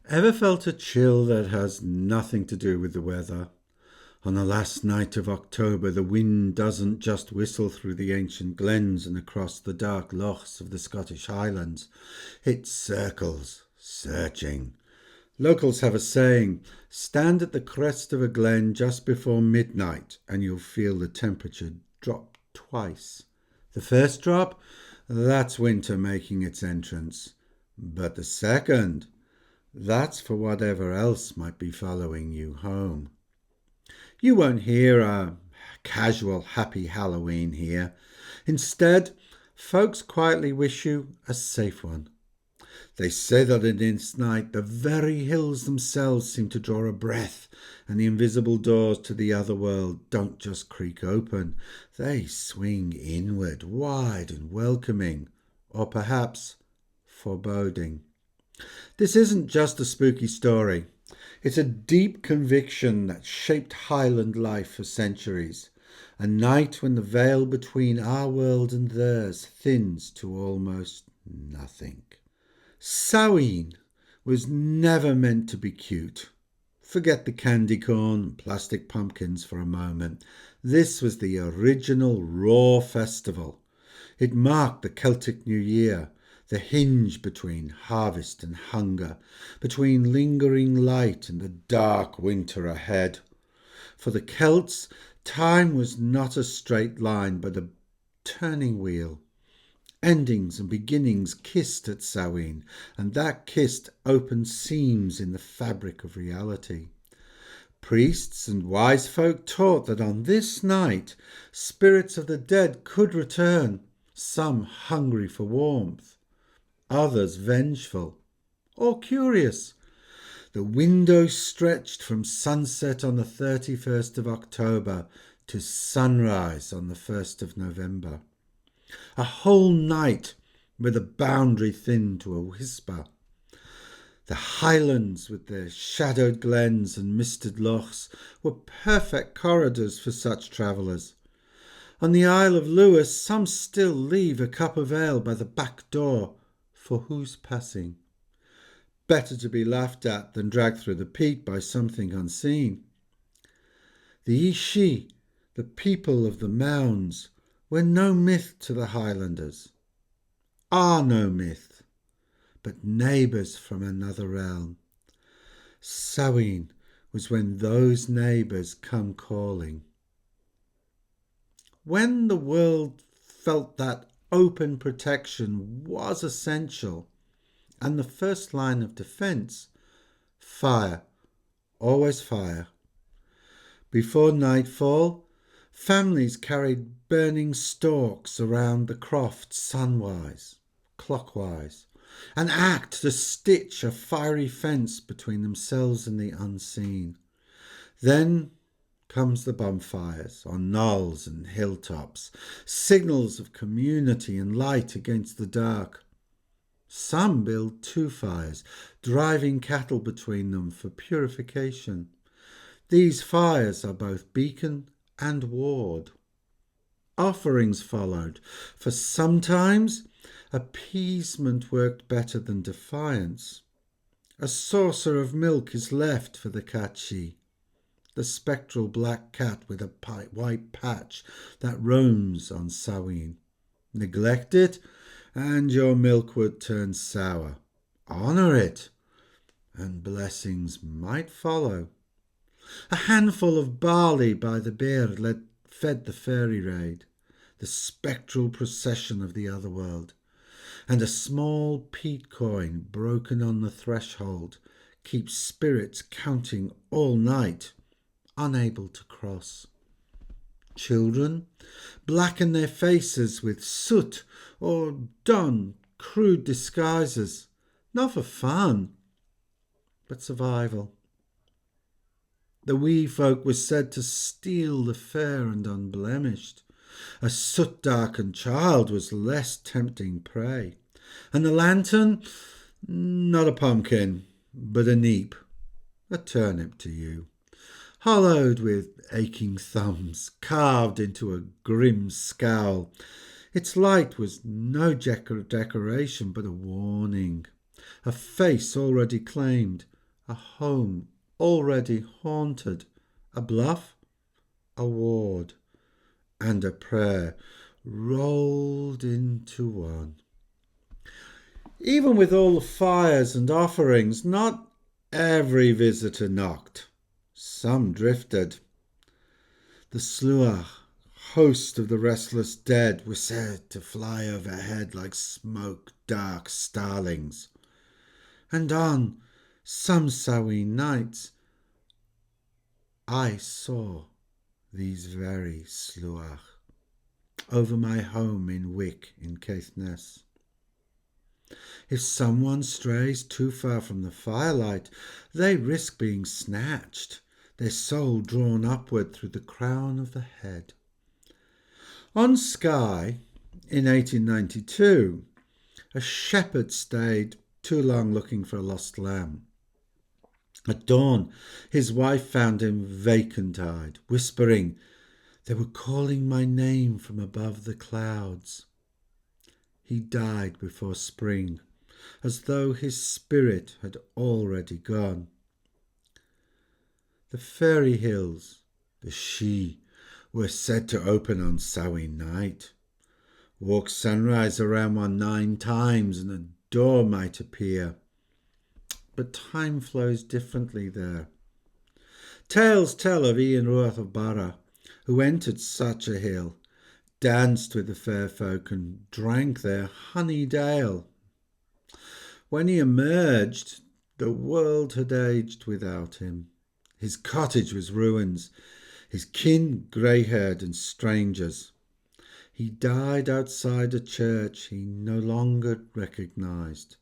Ever felt a chill that has nothing to do with the weather? On the last night of October, the wind doesn't just whistle through the ancient glens and across the dark lochs of the Scottish Highlands. It circles, searching. Locals have a saying: stand at the crest of a glen just before midnight and you'll feel the temperature drop twice. The first drop, that's winter making its entrance. But the second, that's for whatever else might be following you home. You won't hear a casual happy Halloween here. Instead, folks quietly wish you a safe one. They say that in this night the very hills themselves seem to draw a breath, and the invisible doors to the otherworld don't just creak open, they swing inward, wide and welcoming, or perhaps foreboding. This isn't just a spooky story. It's a deep conviction that shaped Highland life for centuries. A night when the veil between our world and theirs thins to almost nothing. Samhain was never meant to be cute. Forget the candy corn and plastic pumpkins for a moment. This was the original raw festival. It marked the Celtic New Year, the hinge between harvest and hunger, between lingering light and the dark winter ahead. For the Celts, time was not a straight line, but a turning wheel. Endings and beginnings kissed at Samhain, and that kiss opened seams in the fabric of reality. Priests and wise folk taught that on this night spirits of the dead could return, some hungry for warmth, others vengeful or curious. The window stretched from sunset on the 31st of October to sunrise on the 1st of November. A whole night with a boundary thinned to a whisper. The Highlands, with their shadowed glens and misted lochs, were perfect corridors for such travellers. On the Isle of Lewis, some still leave a cup of ale by the back door for whose passing. Better to be laughed at than dragged through the peat by something unseen. The Ishi, the people of the mounds, were no myth to the Highlanders, are no myth, but neighbours from another realm. Samhain was when those neighbours come calling. When the world felt that open protection was essential, and the first line of defence, fire, always fire. Before nightfall, families carried burning stalks around the Croft sunwise, clockwise, and act to stitch a fiery fence between themselves and the unseen. Then comes the bonfires on knolls and hilltops, signals of community and light against the dark. Some build two fires, driving cattle between them for purification. These fires are both beacon and ward. Offerings followed, for sometimes appeasement worked better than defiance. A saucer of milk is left for the catchee, the spectral black cat with a white patch that roams on Samhain. Neglect it, and your milk would turn sour. Honour it, and blessings might follow. A handful of barley by the bear fed the fairy raid, the spectral procession of the otherworld, and a small peat coin broken on the threshold keeps spirits counting all night, unable to cross. Children blacken their faces with soot or don crude disguises, not for fun, but survival. The wee folk were said to steal the fair and unblemished. A soot-darkened child was less tempting prey. And the lantern, not a pumpkin, but a neep, a turnip to you, hollowed with aching thumbs, carved into a grim scowl. Its light was no decoration, but a warning, a face already claimed, a home already haunted, a bluff, a ward, and a prayer rolled into one. Even with all the fires and offerings, not every visitor knocked. Some drifted. The Sluagh, host of the restless dead, were said to fly overhead like smoke-dark starlings. And on some Samhain nights, I saw these very Sluagh over my home in Wick in Caithness. If someone strays too far from the firelight, they risk being snatched, their soul drawn upward through the crown of the head. On Skye, in 1892, a shepherd stayed too long looking for a lost lamb. At dawn, his wife found him vacant-eyed, whispering, "They were calling my name from above the clouds." He died before spring, as though his spirit had already gone. The fairy hills, the She, were said to open on Samhain night. Walk sunrise around one 9 times and a door might appear. But time flows differently there. Tales tell of Ian Ruath of Barra, who entered such a hill, danced with the fair folk and drank their honeyed ale. When he emerged, the world had aged without him. His cottage was ruins, his kin grey-haired and strangers. He died outside a church he no longer recognised,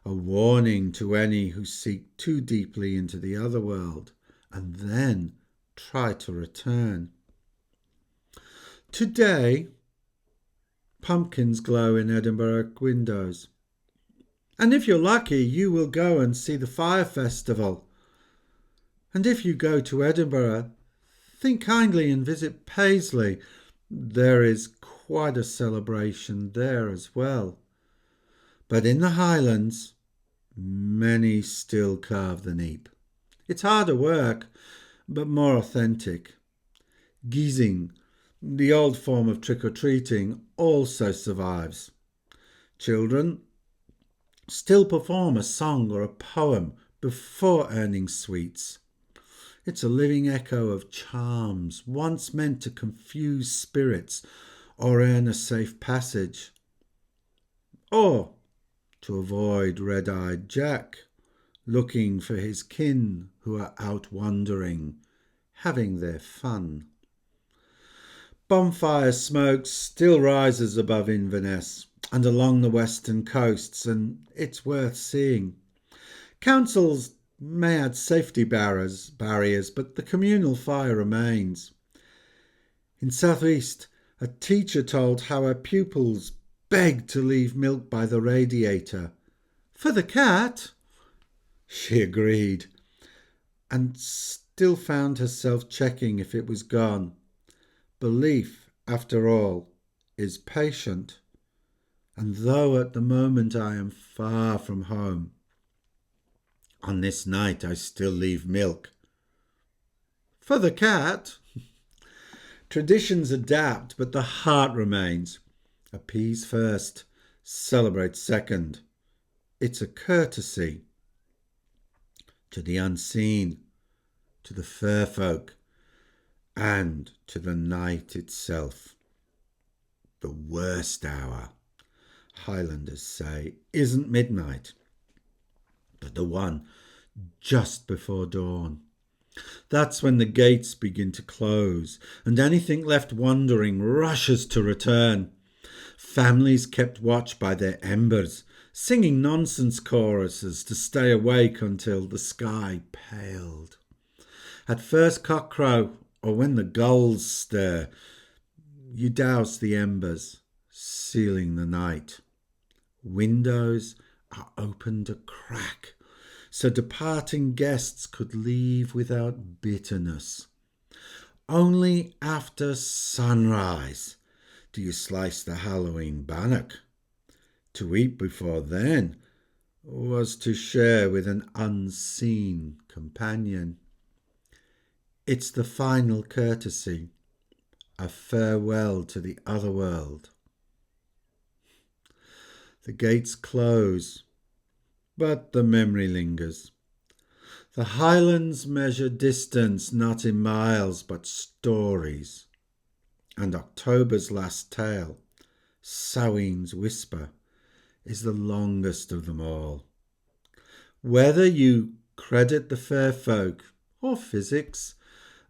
a warning to any who seek too deeply into the otherworld and then try to return. Today, pumpkins glow in Edinburgh windows. And if you're lucky, you will go and see the fire festival. And if you go to Edinburgh, think kindly and visit Paisley. There is quite a celebration there as well. But in the Highlands, many still carve the neep. It's harder work, but more authentic. Geezing, the old form of trick-or-treating, also survives. Children still perform a song or a poem before earning sweets. It's a living echo of charms once meant to confuse spirits or earn a safe passage, or to avoid red-eyed Jack looking for his kin who are out wandering, having their fun. Bonfire smoke still rises above Inverness and along the western coasts, and it's worth seeing. Councils may add safety barriers, but the communal fire remains. In Southeast, a teacher told how her pupils begged to leave milk by the radiator. "For the cat," she agreed, and still found herself checking if it was gone. Belief, after all, is patient. And though at the moment I am far from home, on this night I still leave milk. For the cat. Traditions adapt, but the heart remains. Appease first, celebrate second. It's a courtesy to the unseen, to the fair folk, and to the night itself. The worst hour, Highlanders say, isn't midnight, but the one just before dawn. That's when the gates begin to close, and anything left wandering rushes to return. Families kept watch by their embers, singing nonsense choruses to stay awake until the sky paled. At first cockcrow, or when the gulls stir, you douse the embers, sealing the night. Windows are opened a crack, so departing guests could leave without bitterness. Only after sunrise do you slice the Halloween bannock. To eat before then was to share with an unseen companion. It's the final courtesy, a farewell to the other world. The gates close, but the memory lingers. The Highlands measure distance not in miles but stories. And October's last tale, Samhain's whisper, is the longest of them all. Whether you credit the fair folk or physics,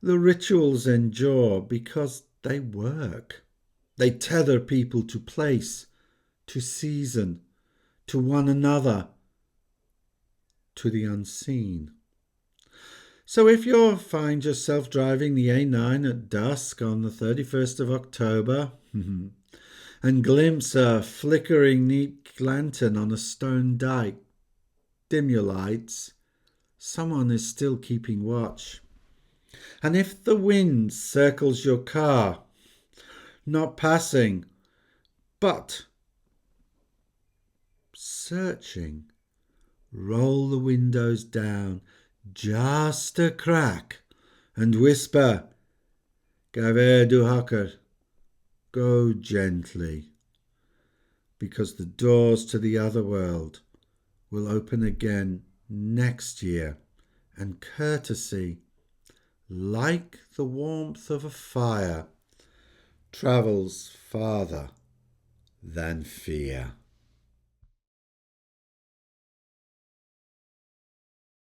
the rituals endure because they work. They tether people to place, to season, to one another, to the unseen. So if you find yourself driving the A9 at dusk on the 31st of October and glimpse a flickering neat lantern on a stone dyke, dim your lights. Someone is still keeping watch. And if the wind circles your car, not passing, but searching, roll the windows down just a crack and whisper, Gaver du Hocker, go gently, because the doors to the other world will open again next year, and courtesy, like the warmth of a fire, travels farther than fear.